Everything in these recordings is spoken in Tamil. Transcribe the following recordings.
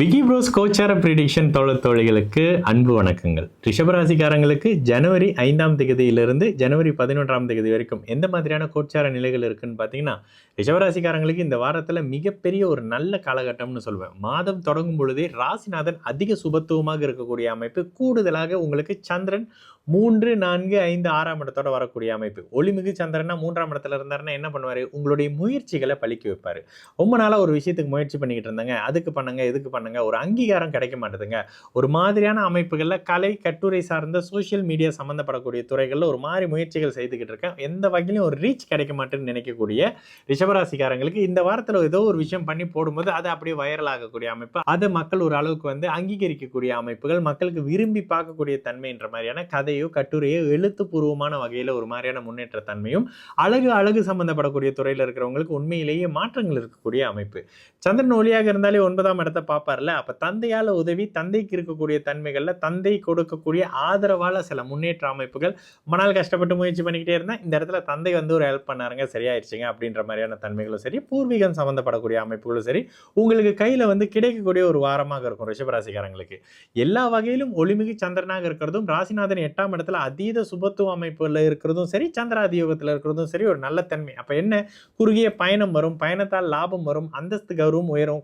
விக்கி ப்ரோஸ் கோச்சார ப்ரிடிக்ஷன் தோழிகளுக்கு அன்பு வணக்கங்கள். ரிஷபராசிக்காரங்களுக்கு ஜனவரி 5ஆம் தேதியிலிருந்து ஜனவரி 11ஆம் தேதி வரைக்கும் எந்த மாதிரியான கோச்சார நிலைகள் இருக்குன்னு பார்த்தீங்கன்னா, ரிஷபராசிக்காரங்களுக்கு இந்த வாரத்தில் மிகப்பெரிய ஒரு நல்ல காலகட்டம்னு சொல்லுவேன். மாதம் தொடங்கும் பொழுதே ராசிநாதன் அதிக சுபத்துவமாக இருக்கக்கூடிய அமைப்பு, கூடுதலாக உங்களுக்கு சந்திரன் 3, 4, 5, 6ஆம் இடத்தோட வரக்கூடிய அமைப்பு. ஒளிமிகு சந்திரனா 3ஆம் இடத்துல இருந்தாருன்னா என்ன பண்ணுவாரு? உங்களுடைய முயற்சிகளை பலிக்க வைப்பாரு. ரொம்ப நாளா ஒரு விஷயத்துக்கு முயற்சி பண்ணிக்கிட்டு இருந்தாங்க, அதுக்கு பண்ணுங்க, இதுக்கு பண்ணுங்க, ஒரு அங்கீகாரம் கிடைக்க மாட்டேதுங்க. ஒரு மாதிரியான அமைப்புகள்ல கலை, கட்டுரை சார்ந்த சோசியல் மீடியா சம்பந்தப்படக்கூடிய துறைகள்ல ஒரு மாதிரி முயற்சிகள் செய்துக்கிட்டு இருக்கேன். எந்த வகையிலும் ஒரு ரீச் கிடைக்க மாட்டேன்னு நினைக்கக்கூடிய ரிஷபராசிக்காரங்களுக்கு இந்த வாரத்துல ஏதோ ஒரு விஷயம் பண்ணி போடும்போது அது அப்படியே வைரல் ஆகக்கூடிய அமைப்பு, அதை மக்கள் ஒரு அளவுக்கு அங்கீகரிக்கக்கூடிய அமைப்புகள், மக்களுக்கு விரும்பி பார்க்கக்கூடிய தன்மைன்ற மாதிரியான கதையோ கட்டுரையோ எழுத்துப்பூர்வமான வகையில ஒரு மாதிரியான முன்னேற்ற தன்மையும், அழகு சம்பந்தப்படக்கூடிய துறையில இருக்கிறவங்களுக்கு உண்மையிலேயே மாற்றங்கள் இருக்கக்கூடிய அமைப்பு. சந்திரன் ஒளியாக இருந்தாலே 9ஆம் இடத்தை பார்ப்பார்ல, அப்ப தந்தையால உதவி, தந்தைக்கு இருக்கக்கூடிய தன்மைகள்ல தந்தை கொடுக்கக்கூடிய ஆதரவால சில முன்னேற்ற அமைப்புகள், மனால் கஷ்டப்பட்டு முயற்சி பண்ணிக்கிட்டே இருந்தா இந்த இடத்துல தந்தை ஒரு ஹெல்ப் பண்ணாருங்க, சரியாயிடுச்சுங்க அப்படின்ற மாதிரியான தன்மைகளும் சரி, பூர்வீகம் சம்பந்தப்படக்கூடிய அமைப்புகளும் சரி, உங்களுக்கு கையில கிடைக்கக்கூடிய ஒரு வாரமாக இருக்கும் ரிஷபராசிக்காரங்களுக்கு. எல்லா வகையிலும் ஒளிமிகு சந்திரனாக இருக்கிறதும், ராசிநாதன் 8ஆம் இடத்துல அதீத சுபத்துவ அமைப்புல இருக்கிறதும் சரி, சந்திராதி யோகத்துல இருக்கிறதும் சரி, ஒரு நல்ல தன்மை. அப்ப என்ன, குறுகிய பயணம் வரும், பயணத்தால் லாபம் வரும், அந்தஸ்து கௌரவம் உயரும்,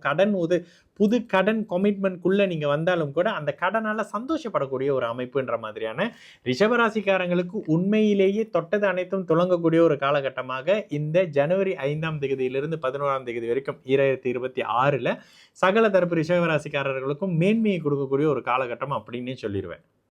புது கடன் கமிட்மெண்ட்குள்ள நீங்க வந்தாலும் கூட அந்த கடனால சந்தோஷப்படக்கூடிய ஒரு அமைப்புன்ற மாதிரியான ரிஷபராசிக்காரங்களுக்கு உண்மையிலேயே தொட்டது அனைத்தும் துளங்கக்கூடிய ஒரு காலகட்டமாக இந்த ஜனவரி 5ஆம் தேதியிலிருந்து 11ஆம் தேதி வரைக்கும் 2026ல சகல தரப்பு ரிஷபராசிக்காரர்களுக்கும் மேன்மையை கொடுக்கக்கூடிய ஒரு காலகட்டம் அப்படின்னு சொல்லிடுவேன்.